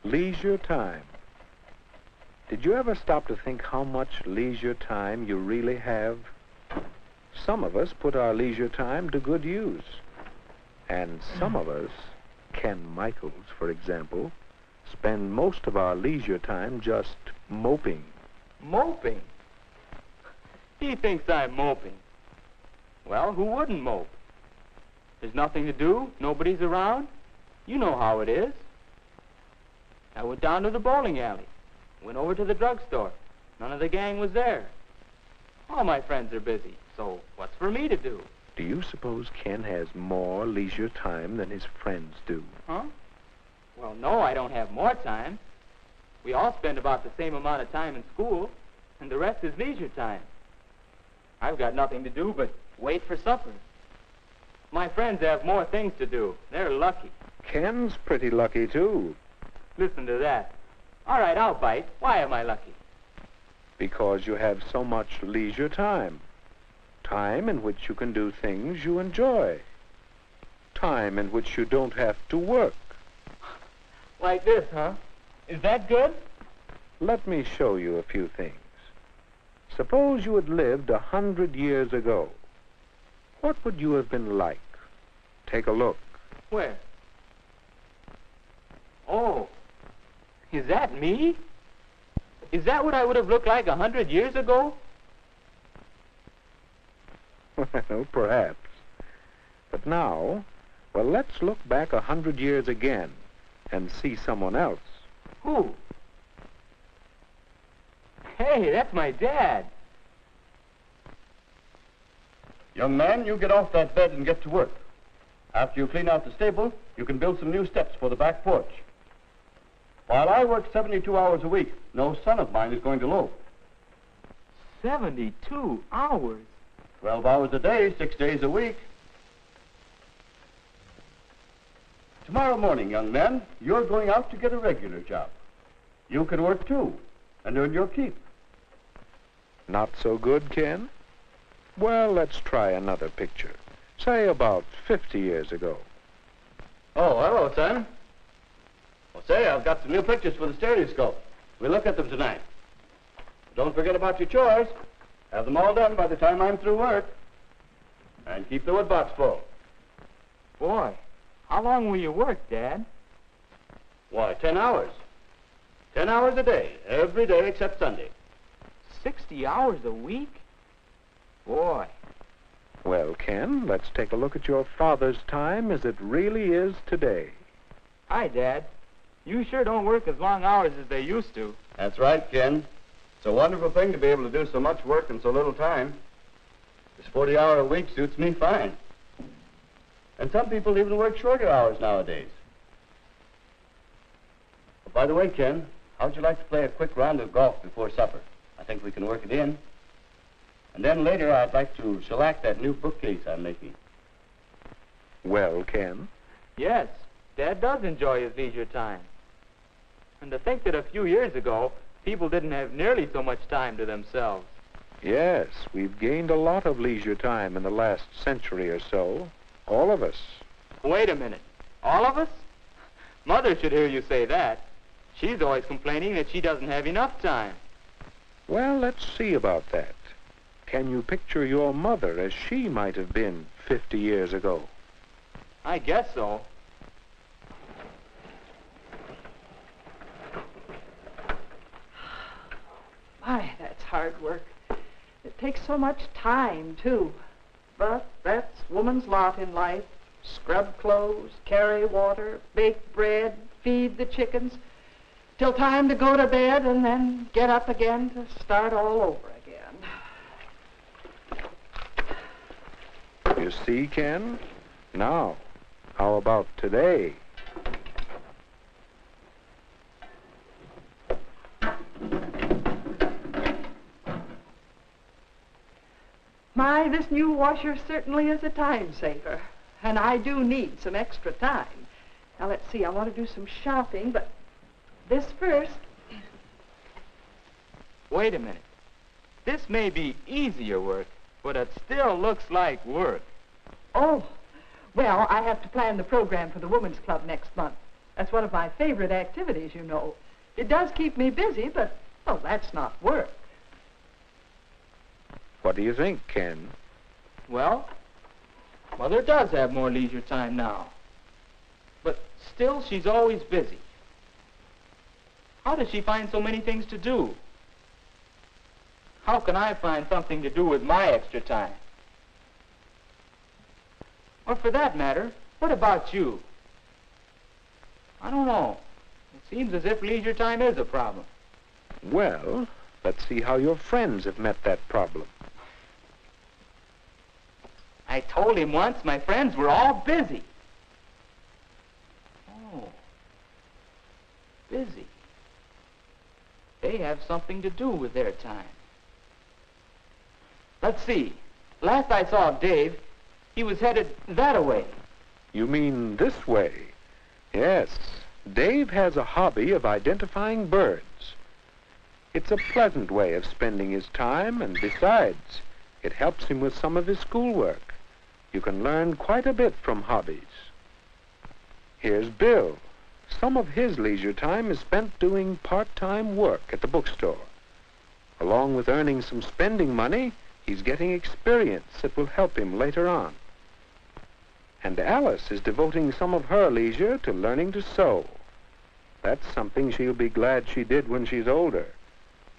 Leisure time. Did you ever stop to think how much leisure time you really have? Some of us put our leisure time to good use. And some of us, Ken Michaels, for example, spend most of our leisure time just moping. Moping? He thinks I'm moping. Well, who wouldn't mope? There's nothing to do, nobody's around. You know how it is. I went down to the bowling alley, went over to the drugstore. None of the gang was there. All my friends are busy, so what's for me to do? Do you suppose Ken has more leisure time than his friends do? Huh? Well, no, I don't have more time. We all spend about the same amount of time in school, and the rest is leisure time. I've got nothing to do but wait for supper. My friends have more things to do. They're lucky. Ken's pretty lucky, too. Listen to that. All right, I'll bite. Why am I lucky? Because you have so much leisure time. Time in which you can do things you enjoy. Time in which you don't have to work. Like this, huh? Is that good? Let me show you a few things. Suppose you had lived 100 years ago. What would you have been like? Take a look. Where? Oh, is that me? Is that what I would have looked like 100 years ago? Well, perhaps. But now, well, let's look back 100 years again and see someone else. Who? Hey, that's my dad. Young man, you get off that bed and get to work. After you clean out the stable, you can build some new steps for the back porch. While I work 72 hours a week, no son of mine is going to loaf. 72 hours? 12 hours a day, 6 days a week. Tomorrow morning, young man, you're going out to get a regular job. You can work too, and earn your keep. Not so good, Ken? Well, let's try another picture. Say about 50 years ago. Oh, hello, son. Well, say, I've got some new pictures for the stereoscope. We'll look at them tonight. Don't forget about your chores. Have them all done by the time I'm through work. And keep the wood box full. Boy, how long will you work, Dad? Why, 10 hours. 10 hours a day, every day except Sunday. 60 hours a week? Boy. Well, Ken, let's take a look at your father's time as it really is today. Hi, Dad. You sure don't work as long hours as they used to. That's right, Ken. It's a wonderful thing to be able to do so much work in so little time. This 40-hour-a-week suits me fine. And some people even work shorter hours nowadays. But by the way, Ken, how'd you like to play a quick round of golf before supper? I think we can work it in. And then later, I'd like to shellac that new bookcase I'm making. Well, Ken? Yes, Dad does enjoy his leisure time. And to think that a few years ago, people didn't have nearly so much time to themselves. Yes, we've gained a lot of leisure time in the last century or so. All of us. Wait a minute. All of us? Mother should hear you say that. She's always complaining that she doesn't have enough time. Well, let's see about that. Can you picture your mother as she might have been 50 years ago? I guess so. My, that's hard work. It takes so much time, too. But that's woman's lot in life. Scrub clothes, carry water, bake bread, feed the chickens, till time to go to bed and then get up again to start all over again. You see, Ken? Now, how about today? My, this new washer certainly is a time saver. And I do need some extra time. Now, let's see, I want to do some shopping, but this first. Wait a minute. This may be easier work, but it still looks like work. Oh, well, I have to plan the program for the Women's Club next month. That's one of my favorite activities, you know. It does keep me busy, but, well, that's not work. What do you think, Ken? Well, Mother does have more leisure time now. But still, she's always busy. How does she find so many things to do? How can I find something to do with my extra time? Or for that matter, what about you? I don't know. It seems as if leisure time is a problem. Well, let's see how your friends have met that problem. I told him once my friends were all busy. Oh, busy. They have something to do with their time. Let's see. Last I saw Dave, he was headed that-a-way. You mean this way? Yes. Dave has a hobby of identifying birds. It's a pleasant way of spending his time, and besides, it helps him with some of his schoolwork. You can learn quite a bit from hobbies. Here's Bill. Some of his leisure time is spent doing part-time work at the bookstore. Along with earning some spending money, he's getting experience that will help him later on. And Alice is devoting some of her leisure to learning to sew. That's something she'll be glad she did when she's older.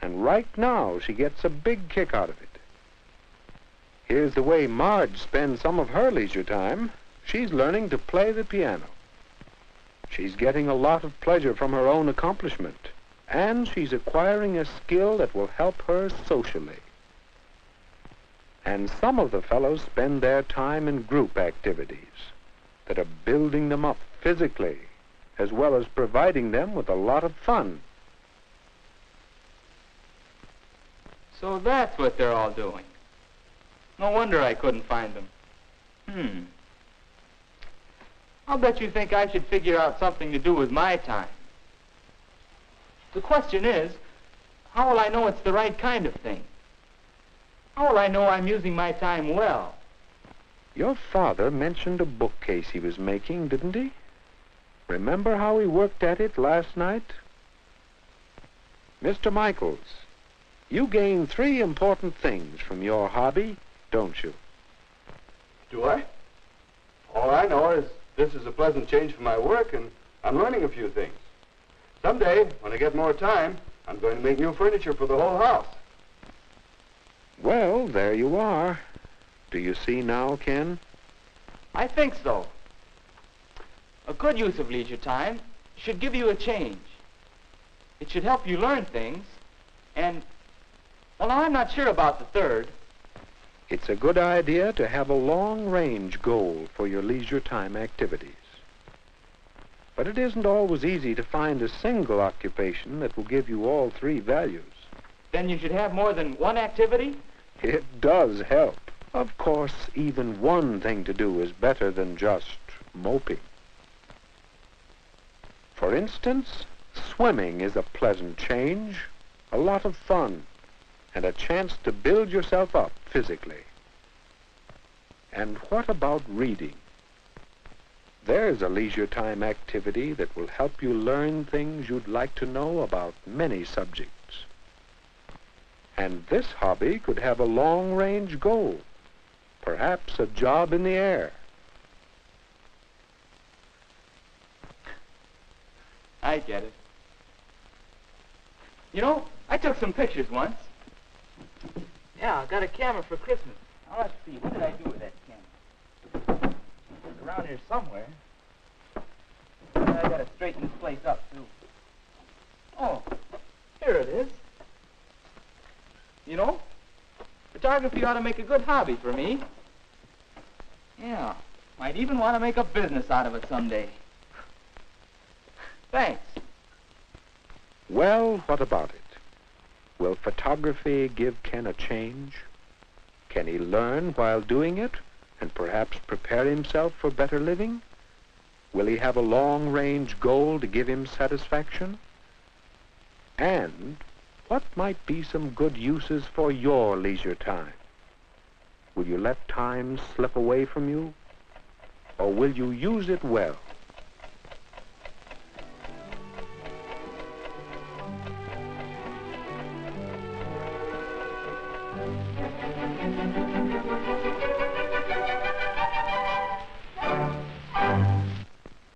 And right now, she gets a big kick out of it. Here's the way Marge spends some of her leisure time. She's learning to play the piano. She's getting a lot of pleasure from her own accomplishment, and she's acquiring a skill that will help her socially. And some of the fellows spend their time in group activities that are building them up physically, as well as providing them with a lot of fun. So that's what they're all doing. No wonder I couldn't find them. I'll bet you think I should figure out something to do with my time. The question is, how will I know it's the right kind of thing? How will I know I'm using my time well? Your father mentioned a bookcase he was making, didn't he? Remember how he worked at it last night? Mr. Michaels, you gain 3 important things from your hobby, don't you? Do I? All I know is this is a pleasant change from my work, and I'm learning a few things. Someday, when I get more time, I'm going to make new furniture for the whole house. Well, there you are. Do you see now, Ken? I think so. A good use of leisure time should give you a change. It should help you learn things, and, well, now I'm not sure about the third. It's a good idea to have a long-range goal for your leisure time activities. But it isn't always easy to find a single occupation that will give you all 3 values. Then you should have more than one activity? It does help. Of course, even one thing to do is better than just moping. For instance, swimming is a pleasant change, a lot of fun, and a chance to build yourself up physically. And what about reading? There's a leisure time activity that will help you learn things you'd like to know about many subjects. And this hobby could have a long-range goal, perhaps a job in the air. I get it. You know, I took some pictures once. Yeah, I got a camera for Christmas. Now, let's see, what did I do with that camera? It's around here somewhere. I gotta straighten this place up, too. Oh, here it is. You know, photography ought to make a good hobby for me. Yeah, might even want to make a business out of it someday. Thanks. Well, what about it? Will photography give Ken a change? Can he learn while doing it and perhaps prepare himself for better living? Will he have a long-range goal to give him satisfaction? And what might be some good uses for your leisure time? Will you let time slip away from you? Or will you use it well?